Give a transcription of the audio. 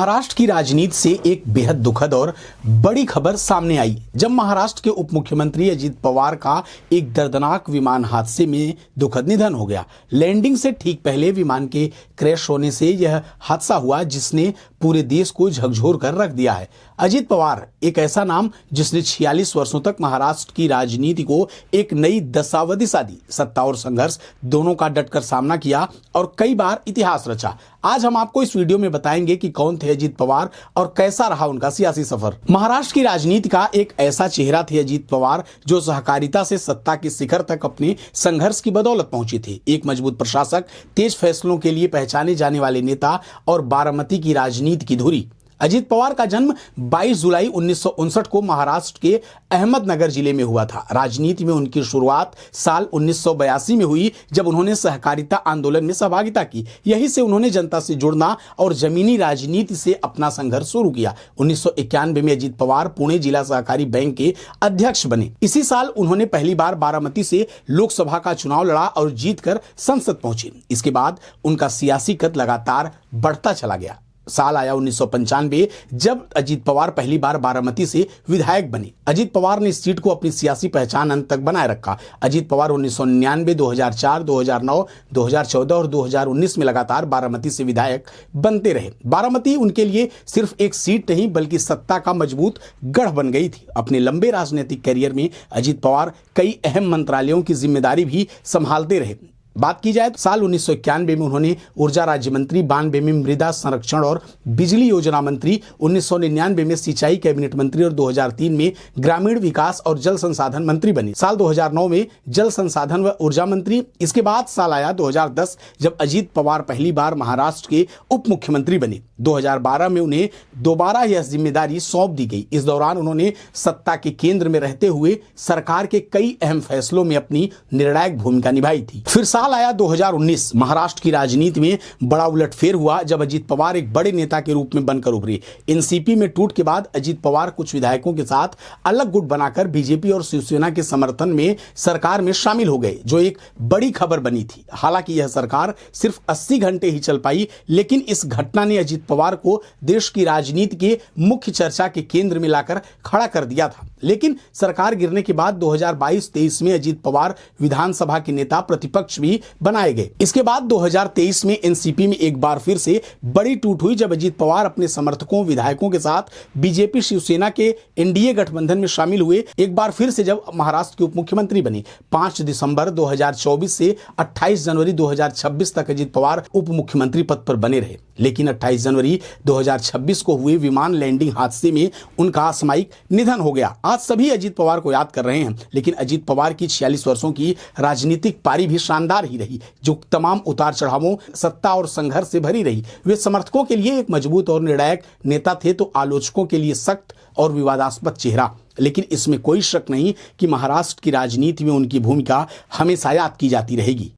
महाराष्ट्र की राजनीति से एक बेहद दुखद और बड़ी खबर सामने आई जब महाराष्ट्र के उप मुख्यमंत्री अजित पवार का एक दर्दनाक विमान हादसे में दुखद निधन हो गया। लैंडिंग से ठीक पहले विमान के क्रैश होने से यह हादसा हुआ जिसने पूरे देश को झकझोर कर रख दिया है। अजित पवार एक ऐसा नाम जिसने 46 वर्षों तक महाराष्ट्र की राजनीति को एक नई दशावधि दिशा दी। सत्ता और संघर्ष दोनों का डटकर सामना किया और कई बार इतिहास रचा। आज हम आपको इस वीडियो में बताएंगे कि कौन थे अजित पवार और कैसा रहा उनका सियासी सफर। महाराष्ट्र की राजनीति का एक ऐसा चेहरा थे अजित पवार जो सहकारिता से सत्ता के शिखर तक अपने संघर्ष की बदौलत पहुंचे थे। एक मजबूत प्रशासक, तेज फैसलों के लिए पहचाने जाने वाले नेता और बारामती की राजनीति की धुरी। अजित पवार का जन्म 22 जुलाई 1959 को महाराष्ट्र के अहमदनगर जिले में हुआ था। राजनीति में उनकी शुरुआत साल 1982 में हुई जब उन्होंने सहकारिता आंदोलन में सहभागिता की। यहीं से उन्होंने जनता से जुड़ना और जमीनी राजनीति से अपना संघर्ष शुरू किया। 1991 में अजित पवार पुणे जिला सहकारी बैंक के अध्यक्ष बने। इसी साल उन्होंने पहली बार बारामती से लोकसभा का चुनाव लड़ा और जीतकर संसद पहुंचे। इसके बाद उनका सियासी कद लगातार बढ़ता चला गया। साल आया 1995 जब अजित पवार पहली बार बारामती से विधायक बने। अजित पवार ने इस सीट को अपनी सियासी पहचान अंत तक बनाए रखा। अजित पवार 1999, 2004, 2009, 2014 और 2019 में लगातार बारामती से विधायक बनते रहे। बारामती उनके लिए सिर्फ एक सीट नहीं बल्कि सत्ता का मजबूत गढ़ बन गई थी। अपने लंबे राजनीतिक करियर में अजित पवार कई अहम मंत्रालयों की जिम्मेदारी भी संभालते रहे। बात की जाए तो साल 1991 में उन्होंने ऊर्जा राज्य मंत्री, 92 में मृदा संरक्षण और बिजली योजना मंत्री, 1999 में सिंचाई कैबिनेट मंत्री और 2003 में ग्रामीण विकास और जल संसाधन मंत्री बने। साल 2009 में जल संसाधन व ऊर्जा मंत्री। इसके बाद साल आया 2010 जब अजित पवार पहली बार महाराष्ट्र के उप मुख्यमंत्री बने। 2012 में उन्हें दोबारा यह जिम्मेदारी सौंप दी गई। इस दौरान उन्होंने सत्ता के केंद्र में रहते हुए सरकार के कई अहम फैसलों में अपनी निर्णायक भूमिका निभाई थी। फिर साल आया 2019। महाराष्ट्र की राजनीति में बड़ा उलटफेर हुआ जब अजित पवार एक बड़े नेता के रूप में बनकर उभरे। एनसीपी में टूट के बाद अजित पवार कुछ विधायकों के साथ अलग गुट बनाकर बीजेपी और शिवसेना के समर्थन में सरकार में शामिल हो गए, जो एक बड़ी खबर बनी थी। हालांकि यह सरकार सिर्फ 80 घंटे ही चल पाई, लेकिन इस घटना ने अजित पवार को देश की राजनीति के मुख्य चर्चा के केंद्र में लाकर खड़ा कर दिया था। लेकिन सरकार गिरने के बाद 2022-23 में अजित पवार विधानसभा के नेता प्रतिपक्ष भी बनाए गए। इसके बाद 2023 में एनसीपी में एक बार फिर से बड़ी टूट हुई जब अजित पवार अपने समर्थकों, विधायकों के साथ बीजेपी शिवसेना के एनडीए गठबंधन में शामिल हुए। एक बार फिर से जब महाराष्ट्र के उप मुख्यमंत्री बने। 5 दिसंबर 2024 से 28 जनवरी 2026 तक अजित पवार उप मुख्यमंत्री पद पर बने रहे। लेकिन 28 जनवरी 2026 को हुए विमान लैंडिंग हादसे में उनका असामयिक निधन हो गया। आज सभी अजित पवार को याद कर रहे हैं, लेकिन अजित पवार की 46 वर्षों की राजनीतिक पारी भी शानदार ही रही, जो तमाम उतार चढ़ावों, सत्ता और संघर्ष से भरी रही। वे समर्थकों के लिए एक मजबूत और निर्णायक नेता थे तो आलोचकों के लिए सख्त और विवादास्पद चेहरा। लेकिन इसमें कोई शक नहीं कि महाराष्ट्र की राजनीति में उनकी भूमिका हमेशा याद की जाती रहेगी।